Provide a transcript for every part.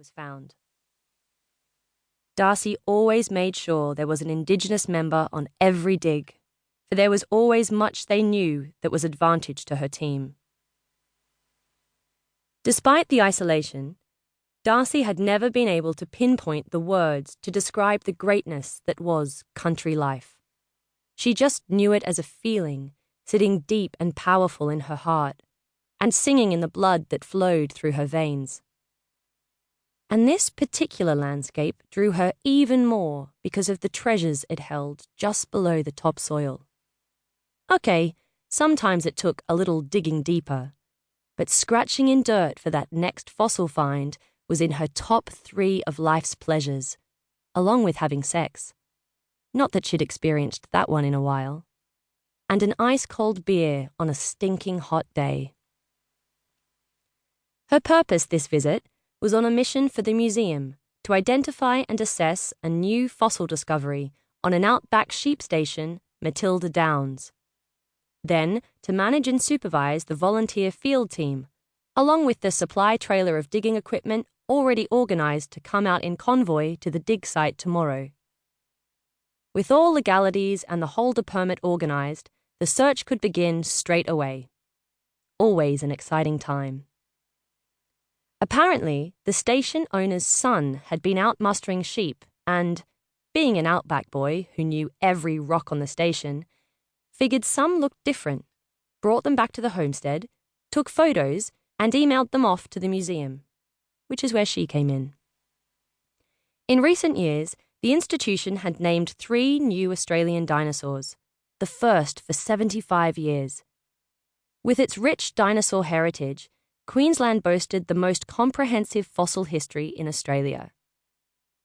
was found. Darcy always made sure there was an Indigenous member on every dig, for there was always much they knew that was advantage to her team. Despite the isolation, Darcy had never been able to pinpoint the words to describe the greatness that was country life. She just knew it as a feeling, sitting deep and powerful in her heart, and singing in the blood that flowed through her veins. And this particular landscape drew her even more because of the treasures it held just below the topsoil. Okay, sometimes it took a little digging deeper, but scratching in dirt for that next fossil find was in her top 3 of life's pleasures, along with having sex. Not that she'd experienced that one in a while. And an ice-cold beer on a stinking hot day. Her purpose this visit was on a mission for the museum to identify and assess a new fossil discovery on an Outback sheep station, Matilda Downs. Then to manage and supervise the volunteer field team, along with the supply trailer of digging equipment already organised to come out in convoy to the dig site tomorrow. With all legalities and the holder permit organised, the search could begin straight away. Always an exciting time. Apparently, the station owner's son had been out mustering sheep and, being an Outback boy who knew every rock on the station, figured some looked different, brought them back to the homestead, took photos, and emailed them off to the museum, which is where she came in. In recent years, the institution had named 3 new Australian dinosaurs, the first for 75 years. With its rich dinosaur heritage, Queensland boasted the most comprehensive fossil history in Australia.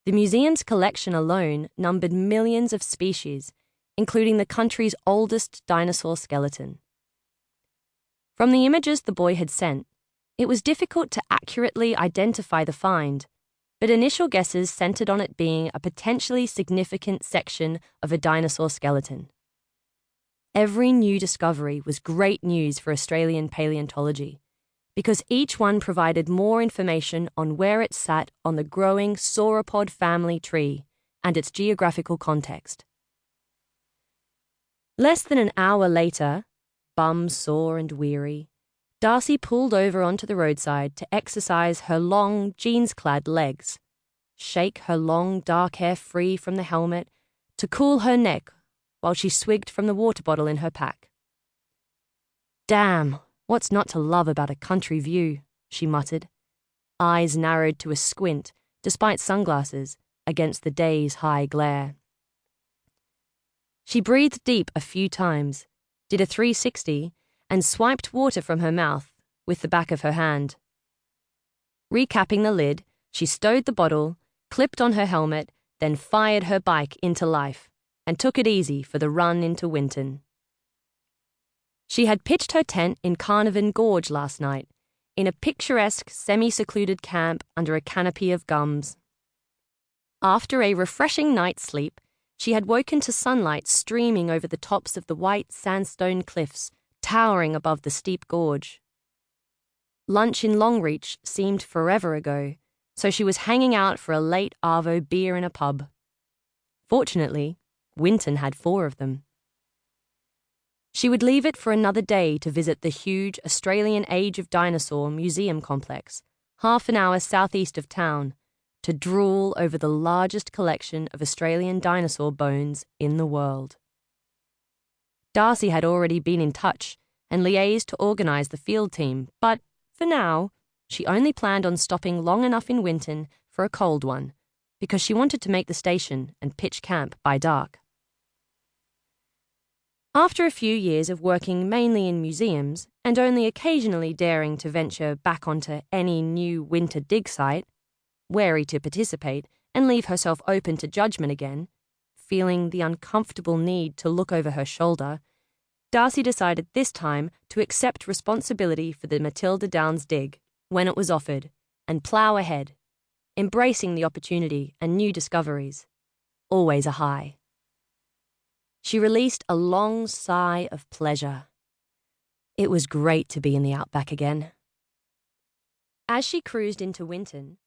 The museum's collection alone numbered millions of species, including the country's oldest dinosaur skeleton. From the images the boy had sent, it was difficult to accurately identify the find, but initial guesses centered on it being a potentially significant section of a dinosaur skeleton. Every new discovery was great news for Australian paleontology, because each one provided more information on where it sat on the growing sauropod family tree and its geographical context. Less than an hour later, bum sore and weary, Darcy pulled over onto the roadside to exercise her long, jeans-clad legs, shake her long, dark hair free from the helmet, to cool her neck while she swigged from the water bottle in her pack. "Damn, what's not to love about a country view?" she muttered, eyes narrowed to a squint, despite sunglasses, against the day's high glare. She breathed deep a few times, did a 360, and swiped water from her mouth with the back of her hand. Recapping the lid, she stowed the bottle, clipped on her helmet, then fired her bike into life and took it easy for the run into Winton. She had pitched her tent in Carnarvon Gorge last night, in a picturesque, semi-secluded camp under a canopy of gums. After a refreshing night's sleep, she had woken to sunlight streaming over the tops of the white sandstone cliffs towering above the steep gorge. Lunch in Longreach seemed forever ago, so she was hanging out for a late arvo beer in a pub. Fortunately, Winton had 4 of them. She would leave it for another day to visit the huge Australian Age of Dinosaur museum complex, half an hour southeast of town, to drool over the largest collection of Australian dinosaur bones in the world. Darcy had already been in touch and liaised to organise the field team, but, for now, she only planned on stopping long enough in Winton for a cold one, because she wanted to make the station and pitch camp by dark. After a few years of working mainly in museums and only occasionally daring to venture back onto any new winter dig site, wary to participate and leave herself open to judgment again, feeling the uncomfortable need to look over her shoulder, Darcy decided this time to accept responsibility for the Matilda Downs dig when it was offered and plough ahead, embracing the opportunity and new discoveries. Always a high. She released a long sigh of pleasure. It was great to be in the Outback again. As she cruised into Winton,